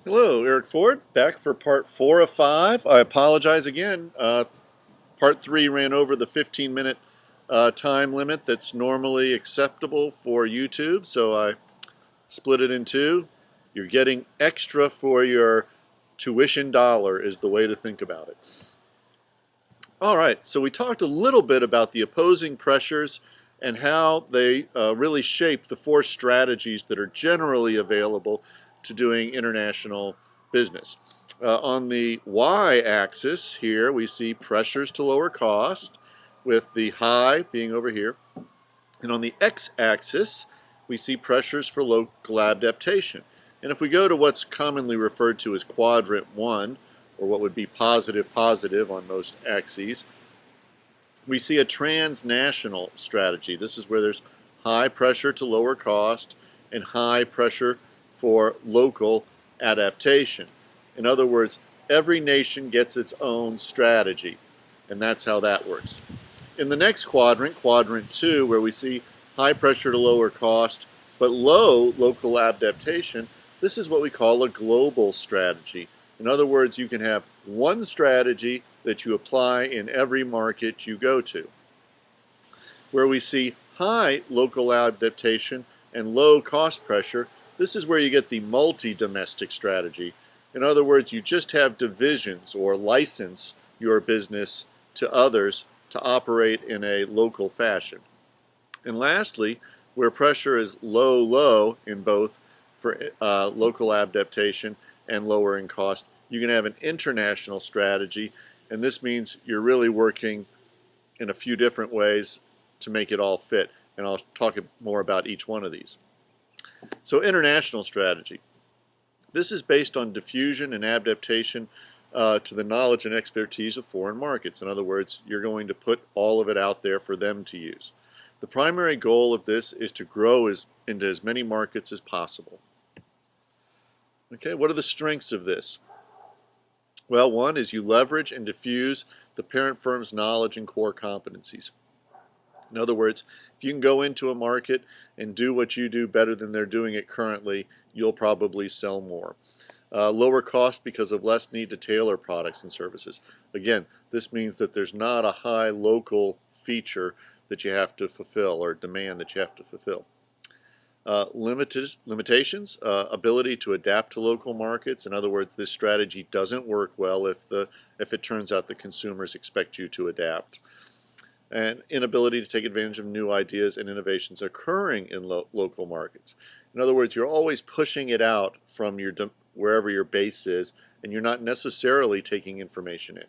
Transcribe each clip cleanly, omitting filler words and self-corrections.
Hello, Eric Ford, back for part 4 of 5. I apologize again. Part 3 ran over the 15-minute time limit that's normally acceptable for YouTube, so I split it in two. You're getting extra for your tuition dollar is the way to think about it. All right, so we talked a little bit about the opposing pressures and how they really shape the 4 strategies that are generally available to doing international business. On the y-axis here, we see pressures to lower cost, with the high being over here. And on the x-axis, we see pressures for local adaptation. And if we go to what's commonly referred to as quadrant 1, or what would be positive positive on most axes, we see a transnational strategy. This is where there's high pressure to lower cost and high pressure for local adaptation. In other words, every nation gets its own strategy, and that's how that works. In the next quadrant, quadrant 2, where we see high pressure to lower cost but low local adaptation, this is what we call a global strategy. In other words, you can have one strategy that you apply in every market you go to. Where we see high local adaptation and low cost pressure, this is where you get the multi-domestic strategy. In other words, you just have divisions or license your business to others to operate in a local fashion. And lastly, where pressure is low, low in both for local adaptation and lowering cost, you can have an international strategy, and this means you're really working in a few different ways to make it all fit. And I'll talk more about each one of these. So international strategy. This is based on diffusion and adaptation to the knowledge and expertise of foreign markets. In other words, you're going to put all of it out there for them to use. The primary goal of this is to grow into as many markets as possible. Okay, what are the strengths of this? Well, one is you leverage and diffuse the parent firm's knowledge and core competencies. In other words, if you can go into a market and do what you do better than they're doing it currently, you'll probably sell more. Lower cost because of less need to tailor products and services. Again, this means that there's not a high local feature that you have to fulfill or demand that you have to fulfill. Limitations, ability to adapt to local markets. In other words, this strategy doesn't work well if it turns out the consumers expect you to adapt. And inability to take advantage of new ideas and innovations occurring in local markets. In other words, you're always pushing it out from wherever your base is, and you're not necessarily taking information in.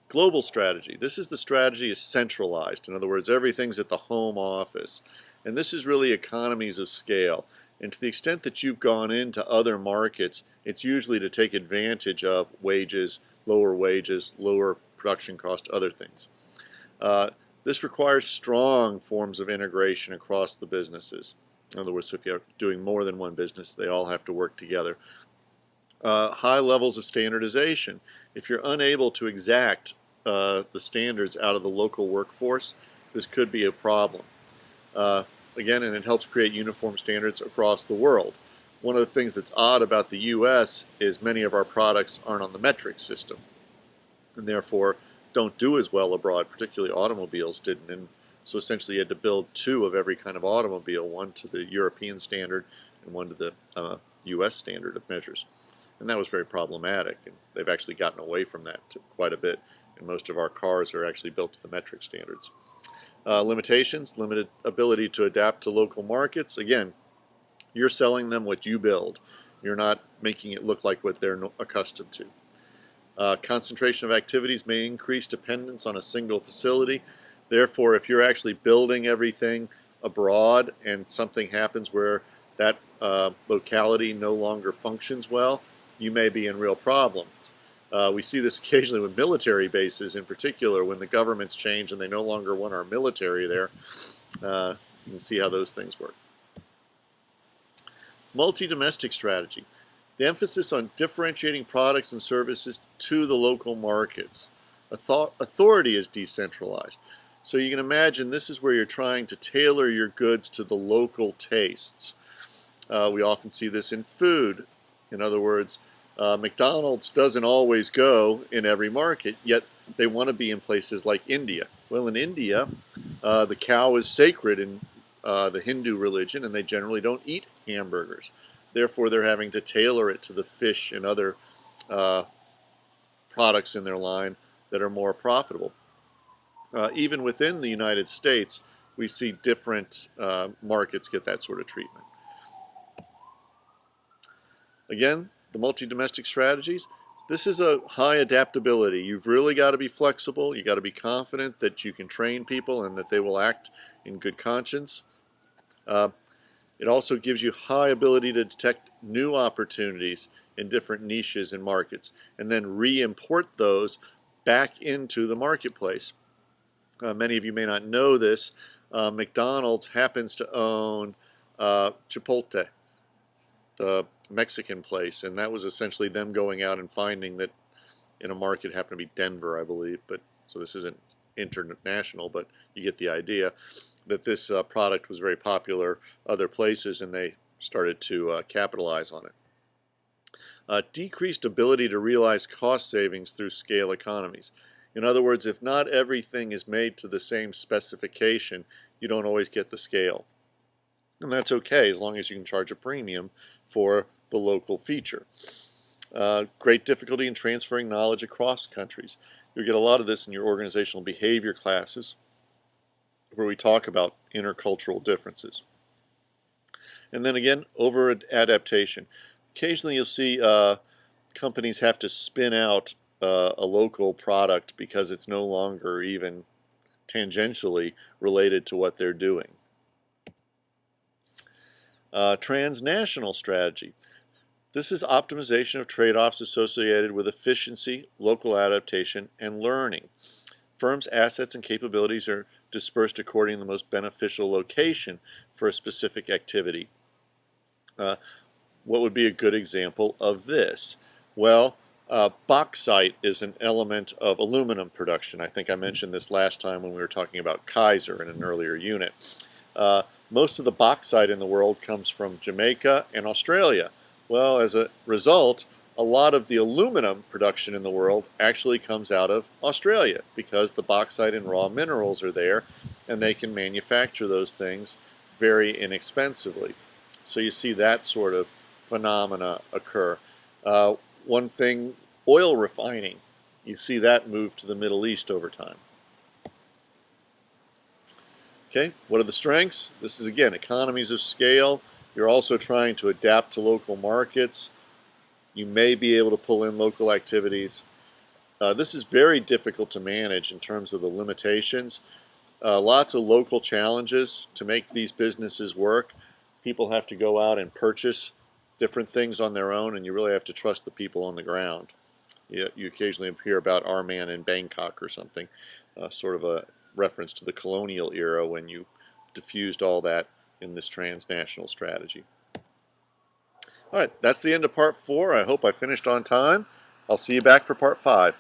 Global strategy. This is the strategy is centralized. In other words, everything's at the home office. And this is really economies of scale. And to the extent that you've gone into other markets, it's usually to take advantage of wages, lower production cost, other things. This requires strong forms of integration across the businesses. In other words, if you're doing more than one business, they all have to work together. High levels of standardization. If you're unable to exact the standards out of the local workforce, this could be a problem. Again, and it helps create uniform standards across the world. One of the things that's odd about the U.S. is many of our products aren't on the metric system, and therefore don't do as well abroad, particularly automobiles didn't. And so essentially you had to build 2 of every kind of automobile, one to the European standard and one to the U.S. standard of measures. And that was very problematic, and they've actually gotten away from that quite a bit, and most of our cars are actually built to the metric standards. Limitations, limited ability to adapt to local markets. Again, you're selling them what you build. You're not making it look like what they're accustomed to. Concentration of activities may increase dependence on a single facility. Therefore, if you're actually building everything abroad and something happens where that locality no longer functions well, you may be in real problems. We see this occasionally with military bases in particular. When the governments change and they no longer want our military there, you can see how those things work. Multi-domestic strategy. The emphasis on differentiating products and services to the local markets. Authority is decentralized. So you can imagine this is where you're trying to tailor your goods to the local tastes. We often see this in food. In other words, McDonald's doesn't always go in every market, yet they want to be in places like India. Well, in India, the cow is sacred in the Hindu religion, and they generally don't eat hamburgers. Therefore, they're having to tailor it to the fish and other uh, products in their line that are more profitable. Even within the United States, we see different markets get that sort of treatment. Again, the multi-domestic strategies, this is a high adaptability. You've really got to be flexible. You got to be confident that you can train people and that they will act in good conscience. It also gives you high ability to detect new opportunities in different niches and markets and then re-import those back into the marketplace. Many of you may not know this. McDonald's happens to own Chipotle, the Mexican place, and that was essentially them going out and finding that in a market, happened to be Denver, I believe, but so this isn't international, but you get the idea that this product was very popular other places, and they started to capitalize on it. Decreased ability to realize cost savings through scale economies. In other words, if not everything is made to the same specification, you don't always get the scale. And that's okay as long as you can charge a premium for the local feature. Great difficulty in transferring knowledge across countries. You'll get a lot of this in your organizational behavior classes where we talk about intercultural differences. And then again, over adaptation. Occasionally you'll see companies have to spin out a local product because it's no longer even tangentially related to what they're doing. Transnational strategy. This is optimization of trade-offs associated with efficiency, local adaptation, and learning. Firms' assets and capabilities are dispersed according to the most beneficial location for a specific activity. What would be a good example of this? Well, bauxite is an element of aluminum production. I think I mentioned this last time when we were talking about Kaiser in an earlier unit. Most of the bauxite in the world comes from Jamaica and Australia. Well, as a result, a lot of the aluminum production in the world actually comes out of Australia because the bauxite and raw minerals are there and they can manufacture those things very inexpensively. So you see that sort of phenomena occur. One thing, oil refining, you see that move to the Middle East over time. Okay, what are the strengths? This is again economies of scale. You're also trying to adapt to local markets. You may be able to pull in local activities. This is very difficult to manage in terms of the limitations. Lots of local challenges to make these businesses work. People have to go out and purchase different things on their own, and you really have to trust the people on the ground. You occasionally hear about our man in Bangkok or something, sort of a reference to the colonial era when you diffused all that in this transnational strategy. All right, that's the end of part 4. I hope I finished on time. I'll see you back for part 5.